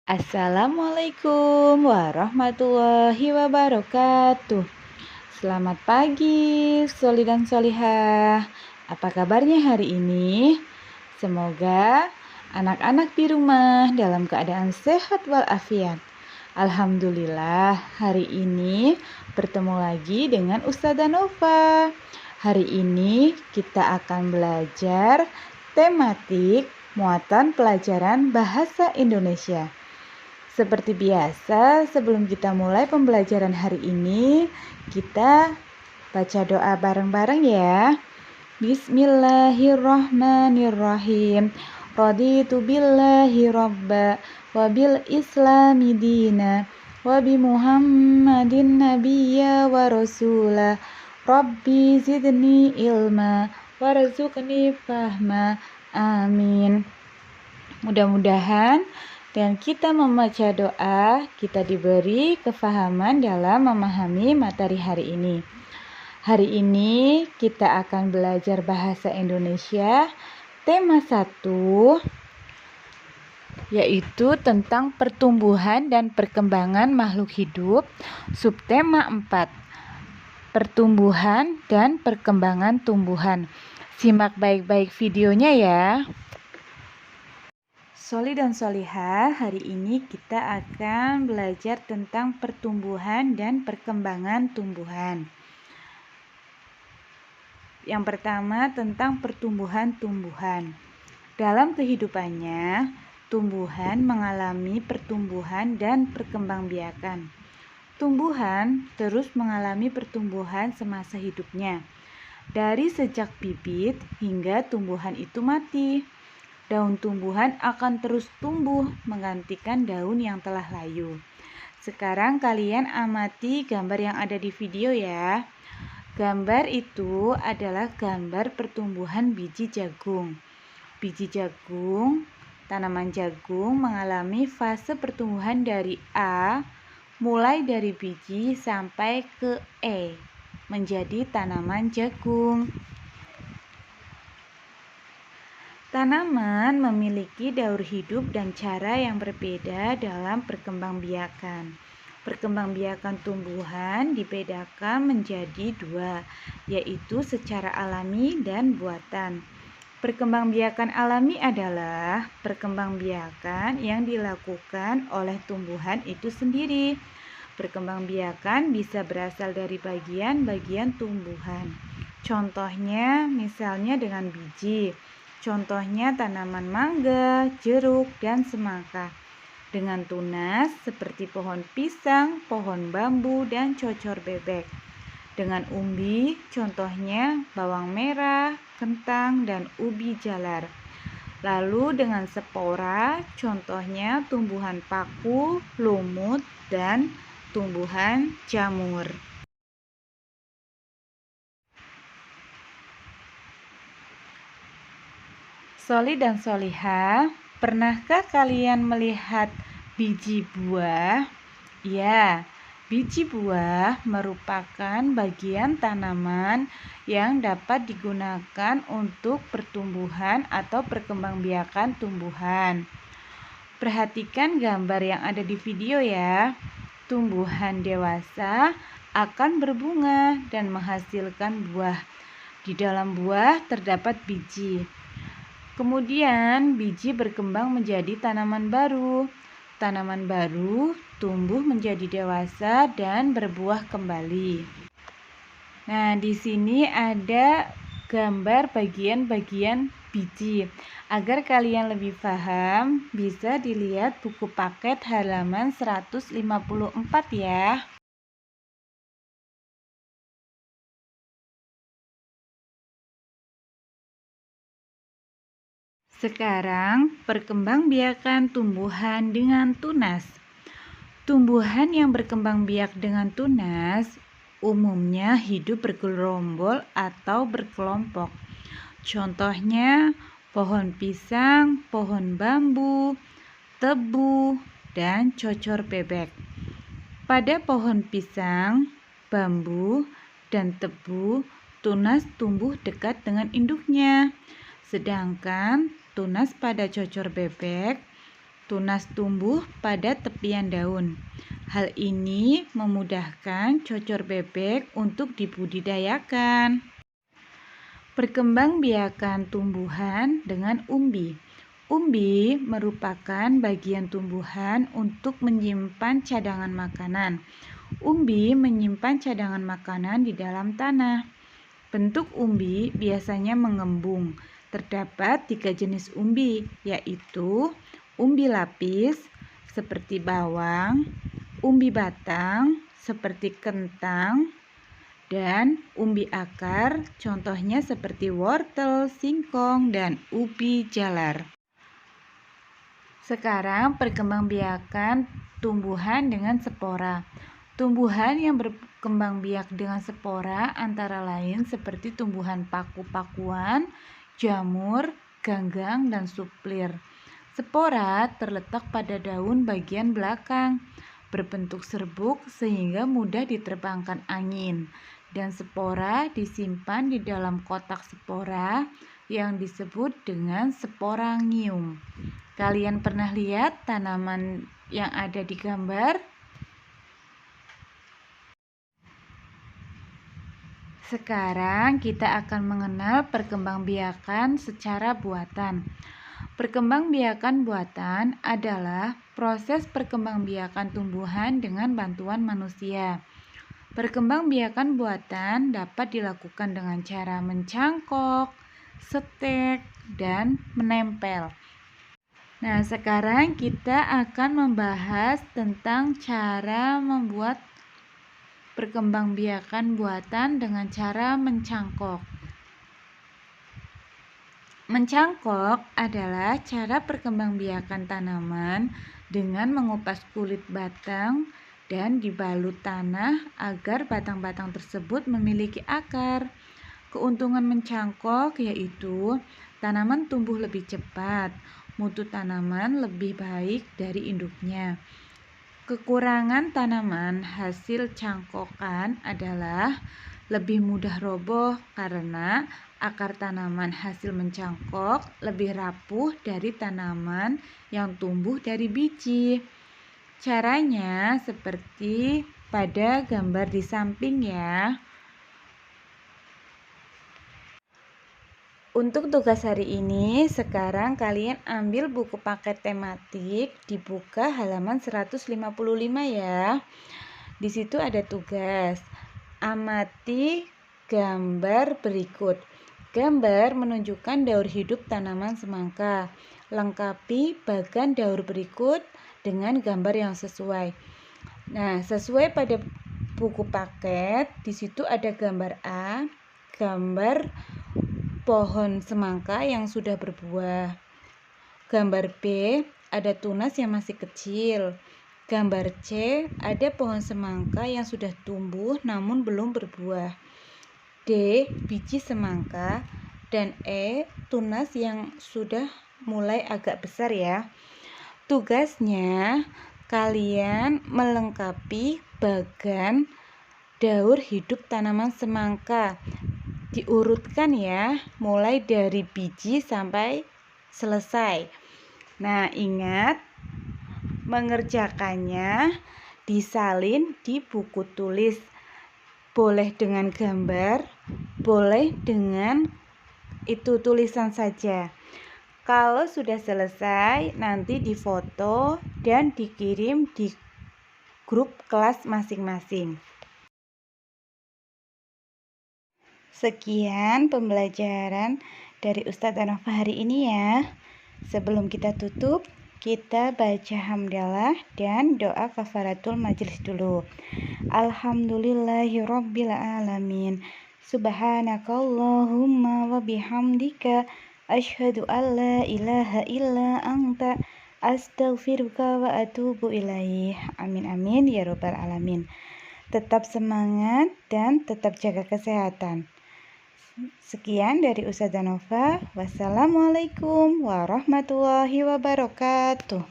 Assalamualaikum warahmatullahi wabarakatuh. Selamat pagi, Soli dan Solihah. Apa kabarnya hari ini? Semoga anak-anak di rumah dalam keadaan sehat walafiat. Alhamdulillah, hari ini bertemu lagi dengan Ustazah Nova. Hari ini kita akan belajar tematik muatan pelajaran bahasa Indonesia. Seperti biasa, sebelum kita mulai pembelajaran hari ini, kita baca doa bareng-bareng ya. Bismillahirrahmanirrahim. Raditu billahi rabba wa bil islami dina wa bi Muhammadin nabiyya wa rasula. Rabbi zidni ilma warzuqni fahma. Amin. Mudah-mudahan dan kita membaca doa, kita diberi kefahaman dalam memahami materi hari ini. Hari ini kita akan belajar bahasa Indonesia tema 1, yaitu tentang pertumbuhan dan perkembangan makhluk hidup. Subtema 4, pertumbuhan dan perkembangan tumbuhan. Simak baik-baik videonya ya. Soli dan Solihah, hari ini kita akan belajar tentang pertumbuhan dan perkembangan tumbuhan. Yang pertama tentang pertumbuhan tumbuhan. Dalam kehidupannya, tumbuhan mengalami pertumbuhan dan perkembangbiakan. Tumbuhan terus mengalami pertumbuhan semasa hidupnya, dari sejak bibit hingga tumbuhan itu mati. Daun tumbuhan akan terus tumbuh menggantikan daun yang telah layu. Sekarang kalian amati gambar yang ada di video ya. Gambar itu adalah gambar pertumbuhan biji jagung. Biji jagung, tanaman jagung mengalami fase pertumbuhan dari A, mulai dari biji sampai ke E, menjadi tanaman jagung. Tanaman memiliki daur hidup dan cara yang berbeda dalam perkembangbiakan. Perkembangbiakan tumbuhan dibedakan menjadi 2, yaitu secara alami dan buatan. Perkembangbiakan alami adalah perkembangbiakan yang dilakukan oleh tumbuhan itu sendiri. Perkembangbiakan bisa berasal dari bagian-bagian tumbuhan. Contohnya misalnya dengan biji. Contohnya tanaman mangga, jeruk, dan semangka. Dengan tunas seperti pohon pisang, pohon bambu, dan cocor bebek. Dengan umbi, contohnya bawang merah, kentang, dan ubi jalar. Lalu dengan spora, contohnya tumbuhan paku, lumut, dan tumbuhan jamur. Soli dan Solihah, pernahkah kalian melihat biji buah? Ya, biji buah merupakan bagian tanaman yang dapat digunakan untuk pertumbuhan atau perkembangbiakan tumbuhan. Perhatikan gambar yang ada di video ya. Tumbuhan dewasa akan berbunga dan menghasilkan buah. Di dalam buah terdapat biji. Kemudian biji berkembang menjadi tanaman baru. Tanaman baru tumbuh menjadi dewasa dan berbuah kembali. Nah, di sini ada gambar bagian-bagian biji. Agar kalian lebih paham, bisa dilihat buku paket halaman 154 ya. Sekarang, perkembangbiakan tumbuhan dengan tunas. Tumbuhan yang berkembang biak dengan tunas umumnya hidup bergerombol atau berkelompok. Contohnya pohon pisang, pohon bambu, tebu, dan cocor bebek. Pada pohon pisang, bambu, dan tebu, tunas tumbuh dekat dengan induknya. Sedangkan tunas pada cocor bebek Tunas tumbuh pada tepian daun. Hal ini memudahkan cocor bebek untuk dibudidayakan. Perkembangbiakan tumbuhan dengan umbi. Umbi merupakan bagian tumbuhan untuk menyimpan cadangan makanan. Umbi menyimpan cadangan makanan di dalam tanah. Bentuk umbi biasanya mengembung. Terdapat 3 jenis umbi, yaitu umbi lapis seperti bawang, umbi batang seperti kentang, dan umbi akar contohnya seperti wortel, singkong, dan ubi jalar. Sekarang perkembangbiakan tumbuhan dengan spora. Tumbuhan yang berkembang biak dengan spora antara lain seperti tumbuhan paku-pakuan, jamur, ganggang, dan suplir. Spora terletak pada daun bagian belakang, berbentuk serbuk sehingga mudah diterbangkan angin, dan spora disimpan di dalam kotak spora yang disebut dengan sporangium. Kalian pernah lihat tanaman yang ada di gambar? Sekarang kita akan mengenal perkembangbiakan secara buatan. Perkembangbiakan buatan adalah proses perkembangbiakan tumbuhan dengan bantuan manusia. Perkembangbiakan buatan dapat dilakukan dengan cara mencangkok, setek, dan menempel. Nah, sekarang kita akan membahas tentang cara membuat perkembangbiakan buatan dengan cara mencangkok. Mencangkok adalah cara perkembangbiakan tanaman dengan mengupas kulit batang dan dibalut tanah agar batang-batang tersebut memiliki akar. Keuntungan mencangkok yaitu tanaman tumbuh lebih cepat, mutu tanaman lebih baik dari induknya. Kekurangan tanaman hasil cangkokan adalah lebih mudah roboh karena akar tanaman hasil mencangkok lebih rapuh dari tanaman yang tumbuh dari biji. Caranya seperti pada gambar di samping ya. Untuk tugas hari ini, sekarang kalian ambil buku paket tematik, dibuka halaman 155 ya. Di situ ada tugas. Amati gambar berikut. Gambar menunjukkan daur hidup tanaman semangka. Lengkapi bagan daur berikut dengan gambar yang sesuai. Nah, sesuai pada buku paket, di situ ada gambar A, gambar pohon semangka yang sudah berbuah. Gambar B, ada tunas yang masih kecil. Gambar C, ada pohon semangka yang sudah tumbuh namun belum berbuah. D, biji semangka. Dan E, tunas yang sudah mulai agak besar ya. Tugasnya, kalian melengkapi bagan daur hidup tanaman semangka. Diurutkan ya, mulai dari biji sampai selesai. Nah, ingat, mengerjakannya disalin di buku tulis. Boleh dengan gambar, boleh dengan itu tulisan saja. Kalau sudah selesai, nanti difoto dan dikirim di grup kelas masing-masing. Sekian pembelajaran dari Ustadz Anova hari ini ya. Sebelum kita tutup, kita baca hamdalah dan doa kafaratul majelis dulu. Alhamdulillahirabbil alamin. Subhanakallahumma wa bihamdika asyhadu an la ilaha illa anta astaghfiruka wa atubu ilaih. Amin amin ya rabbal alamin. Tetap semangat dan tetap jaga kesehatan. Sekian dari Ustazah Nova. Wassalamualaikum warahmatullahi wabarakatuh.